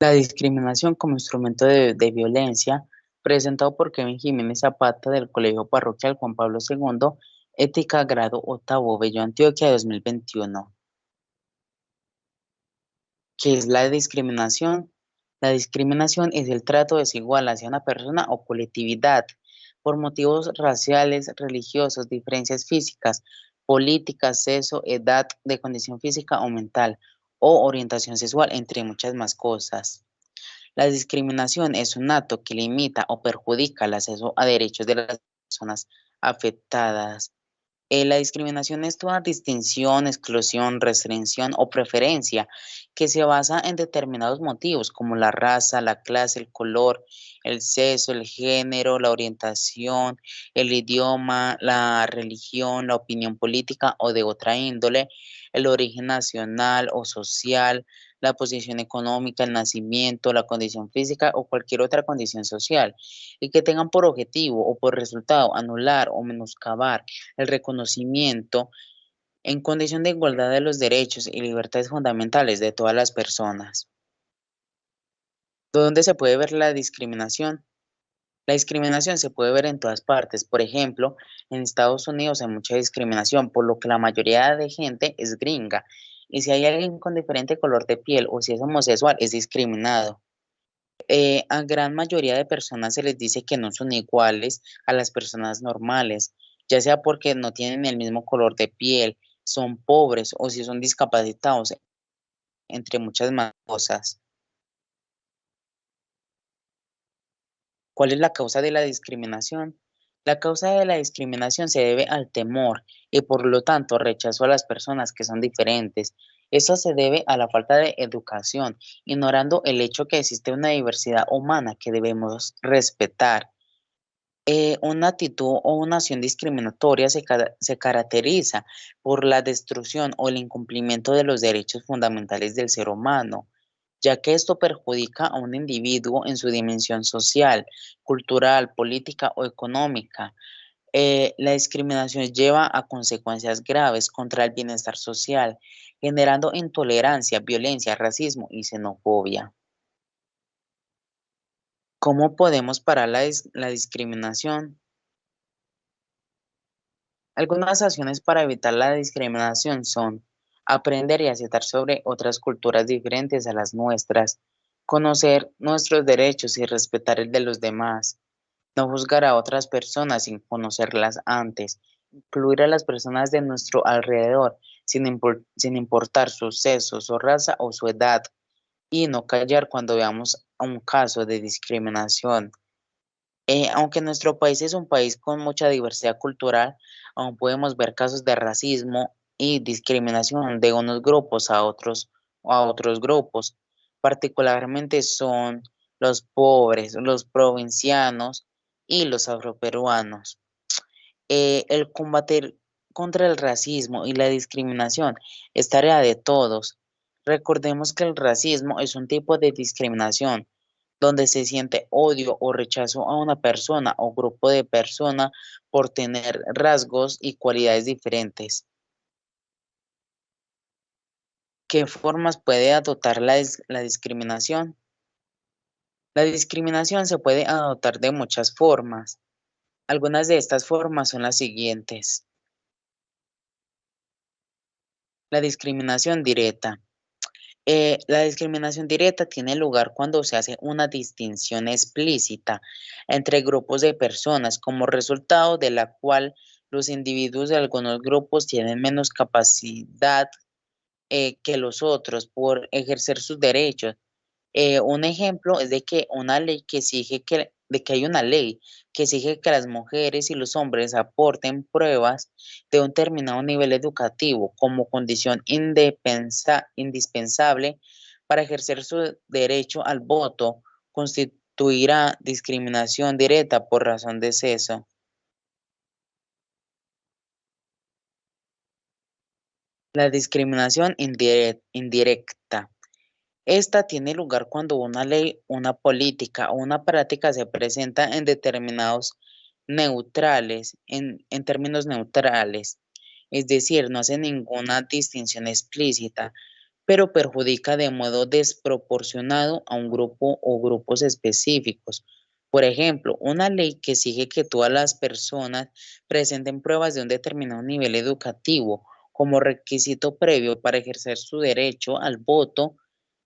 La discriminación como instrumento de violencia, presentado por Kevin Jiménez Zapata del Colegio Parroquial Juan Pablo II, Ética Grado Octavo, Bello Antioquia 2021. ¿Qué es la discriminación? La discriminación es el trato desigual hacia una persona o colectividad por motivos raciales, religiosos, diferencias físicas, políticas, sexo, edad, de condición física o mental, o orientación sexual, entre muchas más cosas. La discriminación es un acto que limita o perjudica el acceso a derechos de las personas afectadas. La discriminación es toda distinción, exclusión, restricción o preferencia que se basa en determinados motivos como la raza, la clase, el color, el sexo, el género, la orientación, el idioma, la religión, la opinión política o de otra índole, el origen nacional o social, la posición económica, el nacimiento, la condición física o cualquier otra condición social, y que tengan por objetivo o por resultado anular o menoscabar el reconocimiento en condición de igualdad de los derechos y libertades fundamentales de todas las personas. ¿Dónde se puede ver la discriminación? La discriminación se puede ver en todas partes. Por ejemplo, en Estados Unidos hay mucha discriminación, por lo que la mayoría de gente es gringa. Y si hay alguien con diferente color de piel o si es homosexual, es discriminado. A gran mayoría de personas se les dice que no son iguales a las personas normales, ya sea porque no tienen el mismo color de piel, son pobres o si son discapacitados, entre muchas más cosas. ¿Cuál es la causa de la discriminación? La causa de la discriminación se debe al temor y por lo tanto rechazo a las personas que son diferentes. Eso se debe a la falta de educación, ignorando el hecho que existe una diversidad humana que debemos respetar. Una actitud o una acción discriminatoria se caracteriza por la destrucción o el incumplimiento de los derechos fundamentales del ser humano, ya que esto perjudica a un individuo en su dimensión social, cultural, política o económica. La discriminación lleva a consecuencias graves contra el bienestar social, generando intolerancia, violencia, racismo y xenofobia. ¿Cómo podemos parar la discriminación? Algunas acciones para evitar la discriminación son aprender y aceptar sobre otras culturas diferentes a las nuestras, conocer nuestros derechos y respetar el de los demás, no juzgar a otras personas sin conocerlas antes, incluir a las personas de nuestro alrededor sin importar su sexo, su raza o su edad, y no callar cuando veamos un caso de discriminación. Aunque nuestro país es un país con mucha diversidad cultural, aún podemos ver casos de racismo y discriminación de unos grupos a otros grupos. Particularmente son los pobres, los provincianos y los afroperuanos. El combatir contra el racismo y la discriminación es tarea de todos. Recordemos que el racismo es un tipo de discriminación donde se siente odio o rechazo a una persona o grupo de personas por tener rasgos y cualidades diferentes. ¿Qué formas puede adoptar la discriminación? La discriminación se puede adoptar de muchas formas. Algunas de estas formas son las siguientes. La discriminación directa. La discriminación directa tiene lugar cuando se hace una distinción explícita entre grupos de personas como resultado de la cual los individuos de algunos grupos tienen menos capacidad que los otros por ejercer sus derechos. Un ejemplo es de que una ley que exige de que hay una ley que exige que las mujeres y los hombres aporten pruebas de un determinado nivel educativo como condición indispensable para ejercer su derecho al voto, constituirá discriminación directa por razón de sexo. La discriminación indirecta. Esta tiene lugar cuando una ley, una política o una práctica se presenta en determinados en términos neutrales, es decir, no hace ninguna distinción explícita, pero perjudica de modo desproporcionado a un grupo o grupos específicos. Por ejemplo, una ley que exige que todas las personas presenten pruebas de un determinado nivel educativo como requisito previo para ejercer su derecho al voto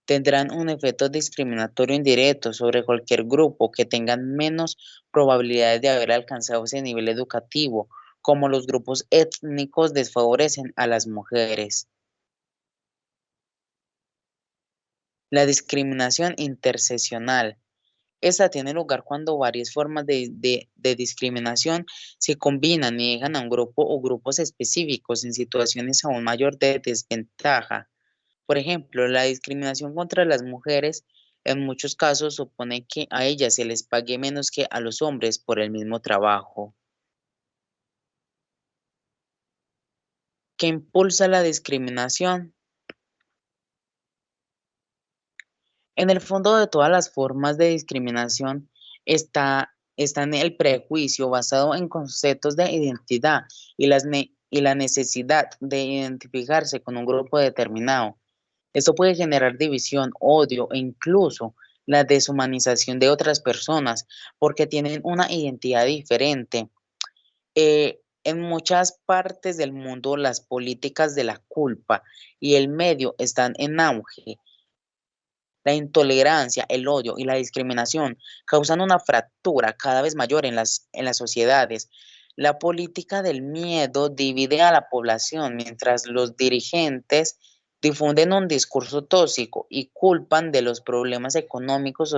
tendrán un efecto discriminatorio indirecto sobre cualquier grupo que tengan menos probabilidades de haber alcanzado ese nivel educativo, como los grupos étnicos desfavorecen a las mujeres. La discriminación interseccional. Esta tiene lugar cuando varias formas de discriminación se combinan y dejan a un grupo o grupos específicos en situaciones aún mayor de desventaja. Por ejemplo, la discriminación contra las mujeres en muchos casos supone que a ellas se les pague menos que a los hombres por el mismo trabajo. ¿Qué impulsa la discriminación? En el fondo de todas las formas de discriminación está en el prejuicio basado en conceptos de identidad y la necesidad de identificarse con un grupo determinado. Esto puede generar división, odio e incluso la deshumanización de otras personas porque tienen una identidad diferente. En muchas partes del mundo las políticas de la culpa y el medio están en auge. La intolerancia, el odio y la discriminación causan una fractura cada vez mayor en las sociedades. La política del miedo divide a la población mientras los dirigentes difunden un discurso tóxico y culpan de los problemas económicos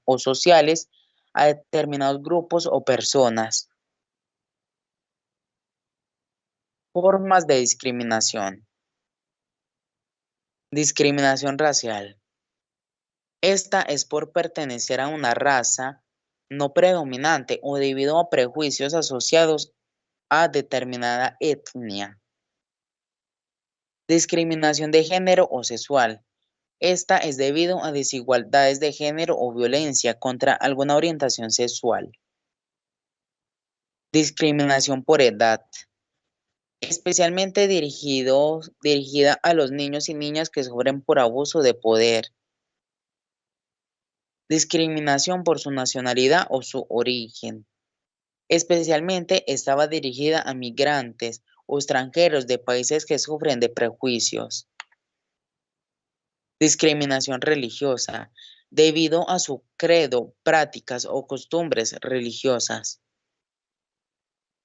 o sociales a determinados grupos o personas. Formas de discriminación. Discriminación racial. Esta es por pertenecer a una raza no predominante o debido a prejuicios asociados a determinada etnia. Discriminación de género o sexual. Esta es debido a desigualdades de género o violencia contra alguna orientación sexual. Discriminación por edad. Especialmente dirigida a los niños y niñas que sufren por abuso de poder. Discriminación por su nacionalidad o su origen. Especialmente estaba dirigida a migrantes o extranjeros de países que sufren de prejuicios. Discriminación religiosa, debido a su credo, prácticas o costumbres religiosas.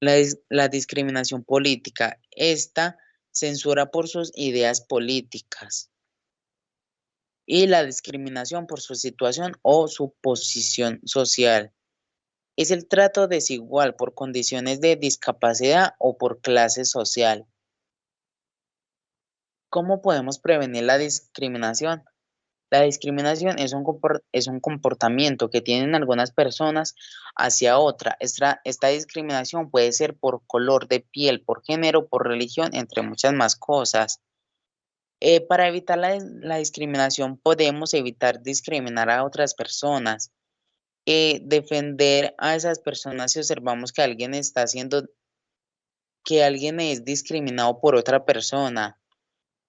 La discriminación política, esta censura por sus ideas políticas. Y la discriminación por su situación o su posición social. Es el trato desigual por condiciones de discapacidad o por clase social. ¿Cómo podemos prevenir la discriminación? La discriminación es un comportamiento que tienen algunas personas hacia otra. Esta discriminación puede ser por color de piel, por género, por religión, entre muchas más cosas. Para evitar la discriminación podemos evitar discriminar a otras personas, defender a esas personas si observamos que alguien es discriminado por otra persona.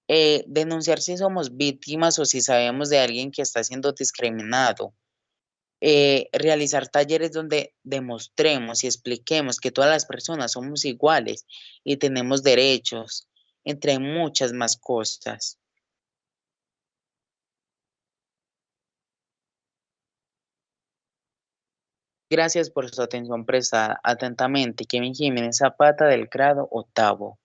Denunciar si somos víctimas o si sabemos de alguien que está siendo discriminado. Realizar talleres donde demostremos y expliquemos que todas las personas somos iguales y tenemos derechos, entre muchas más cosas. Gracias por su atención prestada. Atentamente, Kevin Jiménez Zapata del grado octavo.